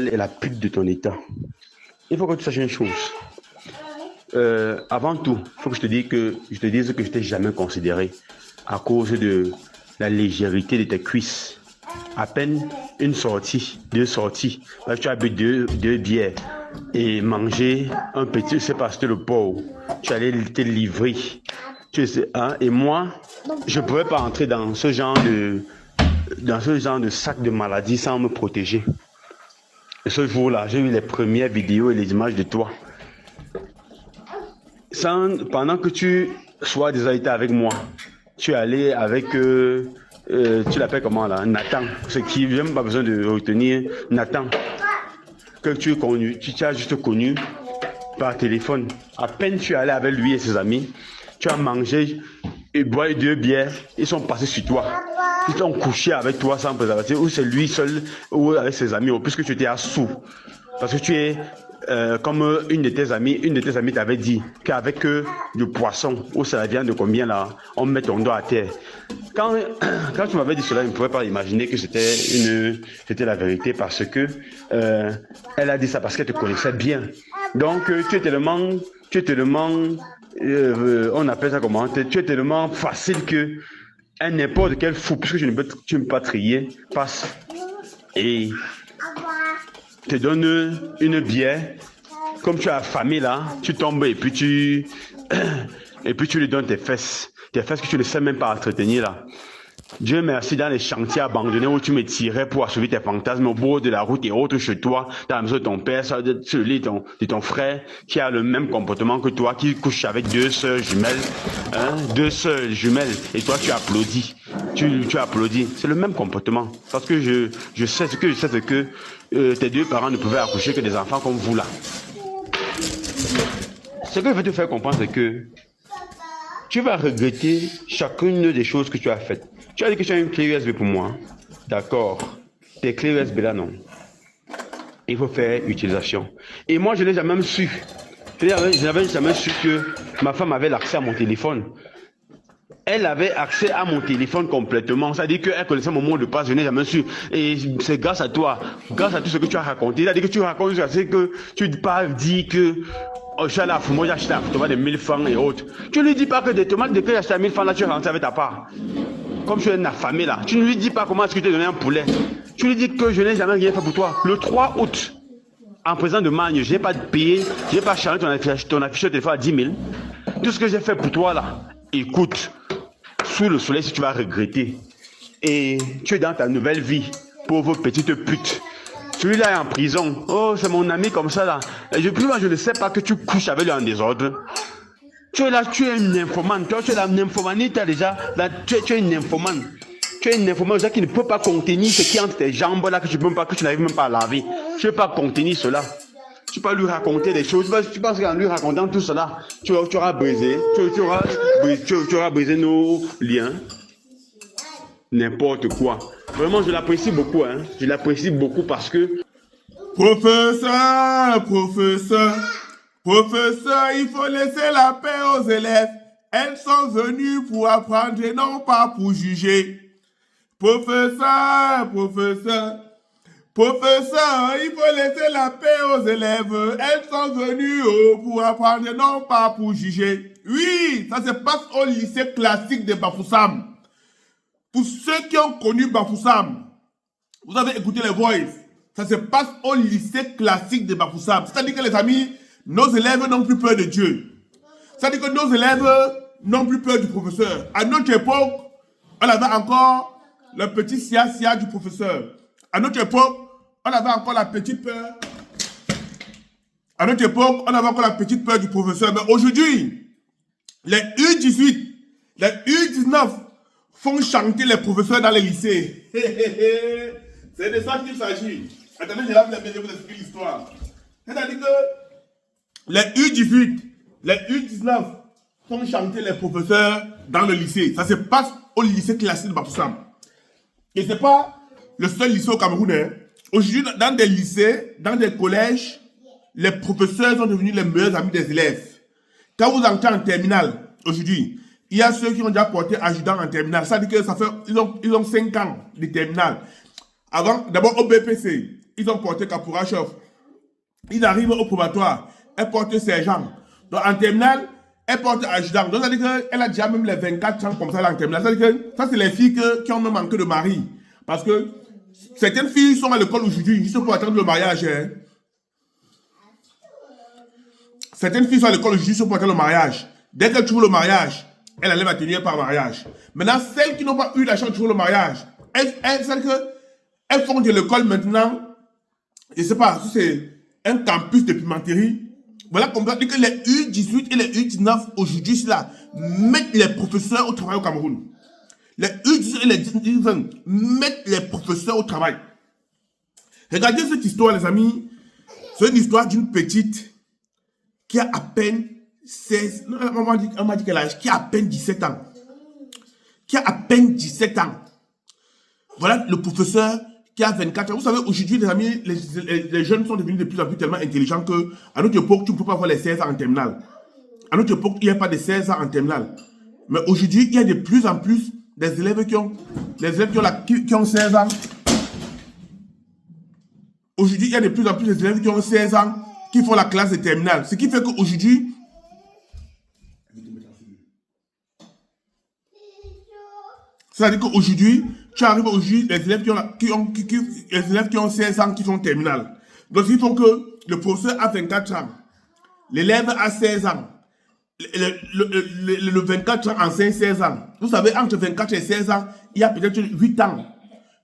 est la pute de ton état. Il faut que tu saches une chose. Avant tout, il faut que je te dise que je t'ai jamais considéré à cause de la légèreté de tes cuisses. À peine une sortie, deux sorties. Là, tu as bu deux bières et manger un petit, je sais pas, c'était le pauvre. Tu allais te livrer. Tu sais, hein, et moi, je ne pouvais pas entrer dans ce genre de sac de maladie sans me protéger. Et ce jour-là, j'ai eu les premières vidéos et les images de toi. Pendant que tu sois déjà été avec moi, tu es allé avec, tu l'appelles comment là, Nathan, ce qui n'a même pas besoin de retenir Nathan, que tu es connu, tu as juste connu par téléphone. À peine tu es allé avec lui et ses amis, tu as mangé et boire deux bières, ils sont passés sur toi. Ils sont couchés avec toi sans préservatif, ou c'est lui seul, ou avec ses amis, ou puisque tu étais à sous. Parce que tu es comme une de tes amies t'avait dit qu'avec du poisson ou c'est la viande de combien là, on met ton doigt à terre. Quand tu m'avais dit cela, je ne pouvais pas imaginer que c'était la vérité parce que elle a dit ça parce qu'elle te connaissait bien. Donc tu es tellement, on appelle ça comment, tu es tellement facile que n'importe quel fou, puisque tu ne peux pas trier, passe et te donne une bière, comme tu as affamé là, tu tombes et puis tu lui donnes tes fesses que tu ne sais même pas entretenir là. Dieu merci, dans les chantiers abandonnés où tu me tirais pour assouvir tes fantasmes au bord de la route et autres chez toi, dans la maison de ton père, sur le lit de ton frère, qui a le même comportement que toi, qui couche avec deux sœurs jumelles, et toi tu applaudis. Tu applaudis. C'est le même comportement. Parce que je sais que tes deux parents ne pouvaient accoucher que des enfants comme vous là. Ce que je veux te faire comprendre, c'est que tu vas regretter chacune des choses que tu as faites. Tu as dit que tu as une clé USB pour moi. D'accord. Tes clés USB là, non. Il faut faire utilisation. Et moi, je n'ai jamais su. Je n'avais jamais su que ma femme avait l'accès à mon téléphone. Elle avait accès à mon téléphone complètement. C'est-à-dire qu'elle connaissait mon mot de passe, je n'ai jamais su. Et c'est grâce à toi, grâce à tout ce que tu as raconté. C'est-à-dire que tu racontes, c'est que tu ne pas dire que oh, je suis allé à Fumo, j'ai acheté un tomate de 1000 francs et autres. Tu ne lui dis pas que des tomates de que j'ai acheté à 1000 francs, là, tu es rentré avec ta part. Comme tu es une affamée là. Tu ne lui dis pas comment est-ce que tu t'ai donné un poulet. Tu lui dis que je n'ai jamais rien fait pour toi. Le 3 août, en présent de Magne, je n'ai pas payé, je n'ai pas chargé ton affiche de téléphone à 10 000. Tout ce que j'ai fait pour toi là, écoute, sous le soleil, si tu vas regretter. Et tu es dans ta nouvelle vie, pauvre petite pute. Celui-là est en prison. Oh, c'est mon ami comme ça là. Et moi, je ne sais pas que tu couches avec lui en désordre. Tu es là, tu es une nymphomane. Toi, tu es la nymphomanie, tu as déjà. Là, tu es une nymphomane. Tu es une nymphomane qui ne peut pas contenir ce qui est entre tes jambes là, que tu n'arrives même pas à laver. Tu ne peux pas contenir cela. Tu peux lui raconter des choses. Tu penses qu'en lui racontant tout cela, tu auras brisé nos liens. N'importe quoi. Vraiment, je l'apprécie beaucoup. Hein. Je l'apprécie beaucoup parce que... Professeur, il faut laisser la paix aux élèves. Elles sont venues pour apprendre et non pas pour juger. Professeur, il faut laisser la paix aux élèves. Elles sont venues pour apprendre et non pas pour juger. Oui, ça se passe au lycée classique de Bafoussam. Pour ceux qui ont connu Bafoussam, vous avez écouté les voices. Ça se passe au lycée classique de Bafoussam. C'est-à-dire que les amis, nos élèves n'ont plus peur de Dieu. C'est-à-dire que nos élèves n'ont plus peur du professeur. À notre époque, on avait encore le petit sia du professeur. À notre époque, on avait encore la petite peur. À notre époque, on avait encore la petite peur du professeur. Mais aujourd'hui, les U18, les U19 font chanter les professeurs dans les lycées. C'est de ça qu'il s'agit. Attendez, je vais vous expliquer l'histoire. C'est-à-dire que les U18, les U19 font chanter les professeurs dans le lycée. Ça se passe au lycée classique de Bafoussam. Et ce n'est pas le seul lycée au Cameroun. Hein. Aujourd'hui, dans des lycées, dans des collèges, les professeurs sont devenus les meilleurs amis des élèves. Quand vous entrez en terminale, aujourd'hui, il y a ceux qui ont déjà porté adjudant en terminale. Ça veut dire que ils ont 5 ans de terminale. Avant, d'abord au BPC, ils ont porté caporal chef. Ils arrivent au probatoire, elle porte sergent. Donc en terminale, elle porte adjudant. Donc ça veut dire qu'elle a déjà même les 24 ans comme ça là, en terminale. Ça veut dire que ça c'est les filles qui ont même manqué de mari. Parce que certaines filles sont à l'école aujourd'hui, juste pour attendre le mariage. Hein. Certaines filles sont à l'école juste pour attendre le mariage. Dès qu'elles trouvent le mariage, elles allaient tenir par mariage. Maintenant, celles qui n'ont pas eu la chance de trouver le mariage, elles font de l'école maintenant, je ne sais pas, si c'est un campus de pimenterie. Voilà comprendre que les U18 et les U19 aujourd'hui, là, mettent les professeurs au travail au Cameroun. Les U18 et les U19 mettent les professeurs au travail. Regardez cette histoire, les amis. C'est une histoire d'une petite qui a à peine 16, non, on m'a dit quel âge, qui a à peine 17 ans. Qui a à peine 17 ans. Voilà le professeur qui a 24 ans. Vous savez, aujourd'hui, les amis, les jeunes sont devenus de plus en plus tellement intelligents que, à notre époque, tu ne peux pas avoir les 16 ans en terminale. À notre époque, il n'y a pas de 16 ans en terminale. Mais aujourd'hui, il y a de plus en plus des élèves qui ont 16 ans. Aujourd'hui, il y a de plus en plus des élèves qui ont 16 ans qui font la classe de terminale. Ce qui fait qu'aujourd'hui, c'est-à-dire qu'aujourd'hui, tu arrives aujourd'hui, les élèves qui ont 16 ans qui sont terminales. Donc, ils font que le professeur a 24 ans, l'élève a 16 ans, le 24 ans enseigne 16 ans. Vous savez, entre 24 et 16 ans, il y a peut-être 8 ans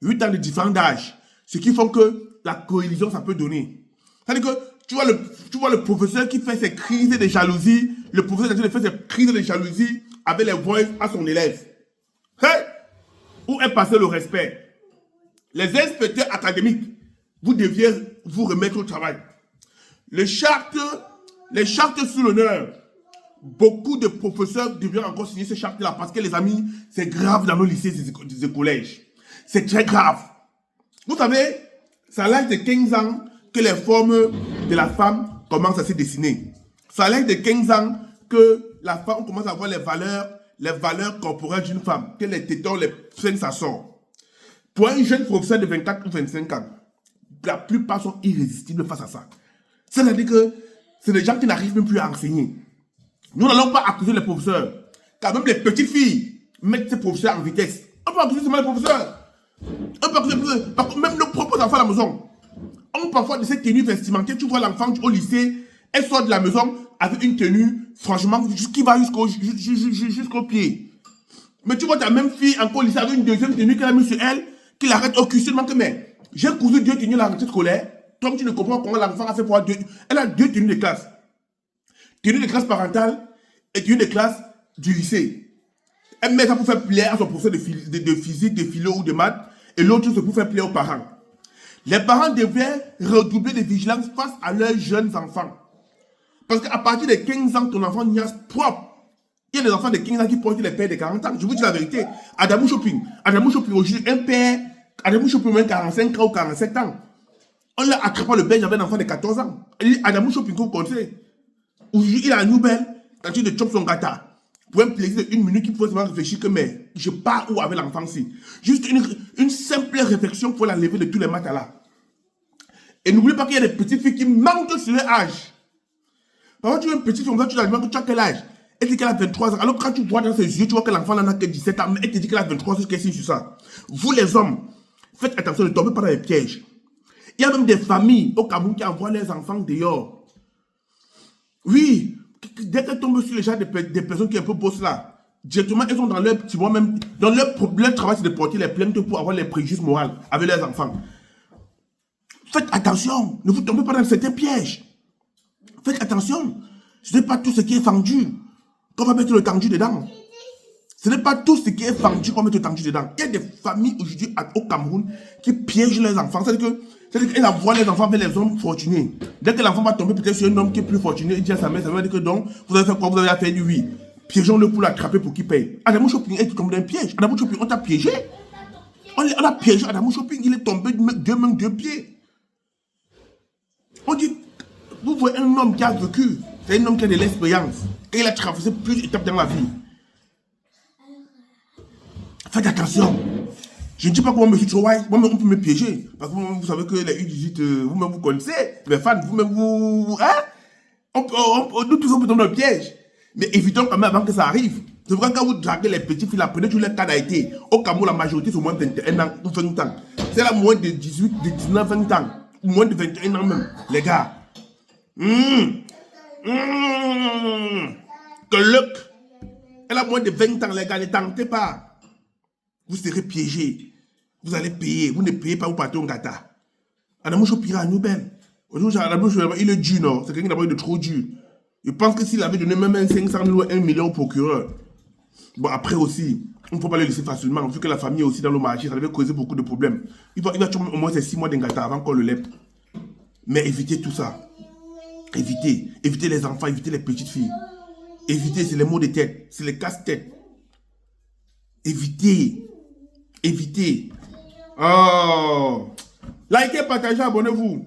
de différence d'âge. Ce qui font que la cohésion, ça peut donner. C'est-à-dire que tu vois le professeur qui fait ses crises de jalousie, le professeur qui fait ses crises de jalousie avec les voix à son élève. Hey! Où est passé le respect? Les inspecteurs académiques, vous deviez vous remettre au travail. Les chartes sous l'honneur, beaucoup de professeurs devraient encore signer ces chartes-là parce que les amis, c'est grave dans nos lycées et des collèges. C'est très grave. Vous savez, c'est à l'âge de 15 ans que les formes de la femme commencent à se dessiner. C'est à l'âge de 15 ans que la femme commence à avoir les valeurs corporelles d'une femme, que les tétons, les seins, ça sort. Pour un jeune professeur de 24 ou 25 ans, la plupart sont irrésistibles face à ça. C'est-à-dire que c'est des gens qui n'arrivent même plus à enseigner. Nous n'allons pas accuser les professeurs, car même les petites filles mettent ces professeurs en vitesse. On peut accuser seulement les professeurs. On peut accuser les professeurs. Parce que même nos propres enfants à la maison ont parfois de ces tenues vestimentaires. Tu vois l'enfant au lycée, elle sort de la maison avec une tenue, franchement, qui va jusqu'au pied. Mais tu vois ta même fille encore au lycée avec une deuxième tenue qu'elle a mis sur elle, qui l'arrête au cul seulement que, mais j'ai cousu 2 tenues à la rentrée scolaire. Toi, tu ne comprends pas comment l'enfant a fait pour avoir 2. Elle a 2 tenues de classe. Tenue de classe parentale et tenue de classe du lycée. Elle met ça pour faire plaisir à son professeur de physique, de philo ou de maths, et l'autre c'est pour faire plaisir aux parents. Les parents devaient redoubler de vigilance face à leurs jeunes enfants. Parce qu'à partir de 15 ans, ton enfant n'y a propre. Il y a des enfants de 15 ans qui portent les pères de 40 ans. Je vous dis la vérité. Adamou Shopping, aujourd'hui, un père, Adamou Shopping, même 45 ans ou 47 ans. On l'a attrapé le père, j'avais un enfant de 14 ans. Adamou Shopping, vous connaissez. Aujourd'hui, il a une nouvelle, quand il de chope son gâta. Pour un plaisir de 1 minute, il faut seulement réfléchir que, mais je pars où avec l'enfant-ci. Juste une simple réflexion pour la lever de tous les matins là. Et n'oublie pas qu'il y a des petites filles qui manquent sur leur âge. Parfois, tu vois une petite fille, tu la demandes que tu as quel âge? Elle dit qu'elle a 23 ans. Alors quand tu vois dans ses yeux, tu vois que l'enfant n'en a que 17 ans, mais elle te dit qu'elle a 23 ans, qu'elle signe sur ça. Vous les hommes, faites attention, ne tombez pas dans les pièges. Il y a même des familles au Cameroun qui envoient leurs enfants dehors. Oui, dès qu'elles tombent sur les gens des personnes qui sont un peu bosses là, directement, elles sont dans leur petit mois même, dans leur travail, c'est de porter les plaintes pour avoir les préjudices moraux avec leurs enfants. Faites attention, ne vous tombez pas dans certains pièges. Faites attention, ce n'est pas tout ce qui est fendu qu'on va mettre le tendu dedans. Ce n'est pas tout ce qui est fendu qu'on va mettre le tendu dedans. Il y a des familles aujourd'hui au Cameroun qui piègent leurs enfants. C'est-à-dire qu'elles envoient les enfants vers les hommes fortunés. Dès que l'enfant va tomber peut-être sur un homme qui est plus fortuné, il dit à sa mère, ça veut dire que donc, vous avez fait quoi? Vous avez fait du oui. Piégeons-le pour l'attraper pour qu'il paye. Adamou Shopping est tombé dans un piège. Adamou Shopping, on t'a piégé. On a piégé Adamou Shopping, il est tombé 2 mains, 2 pieds. On dit, vous voyez un homme qui a vécu, c'est un homme qui a de l'expérience. Et il a traversé plusieurs étapes dans la vie. Faites attention. Je ne dis pas que moi, je suis trop wise. Moi-même, on peut me piéger. Parce que vous savez que les U18, vous-même, vous connaissez. Les fans, vous-même, vous... Hein? Nous tous, on peut tomber dans le piège. Mais évitons quand même avant que ça arrive. C'est vrai que quand vous draguez les petits filles, prenez tous les cas d'IT. Au Cameroun, la majorité, c'est au moins de 21 ans ou 20 ans. C'est là moins de 18, de 19, 20 ans. Ou moins de 21 ans même. Les gars. Que Luc, elle a moins de 20 ans, les gars, ne tentez pas. Vous serez piégés. Vous allez payer. Vous ne payez pas, vous partez au gata. Adamoucho Pira, nous belle. Il est dur, non? C'est quelqu'un d'abord de trop dur. Je pense que s'il avait donné même 500 000 ou 1 million au procureur, bon, après aussi, on ne peut pas le laisser facilement. Vu que la famille est aussi dans le marché, ça devait causer beaucoup de problèmes. Il va tuer au moins 6 mois d'engata avant qu'on le lève. Mais évitez tout ça. Évitez. Évitez les enfants, évitez les petites filles. Évitez, c'est les maux de tête, c'est les casse-têtes. Évitez. Évitez. Oh. Likez, partagez, abonnez-vous.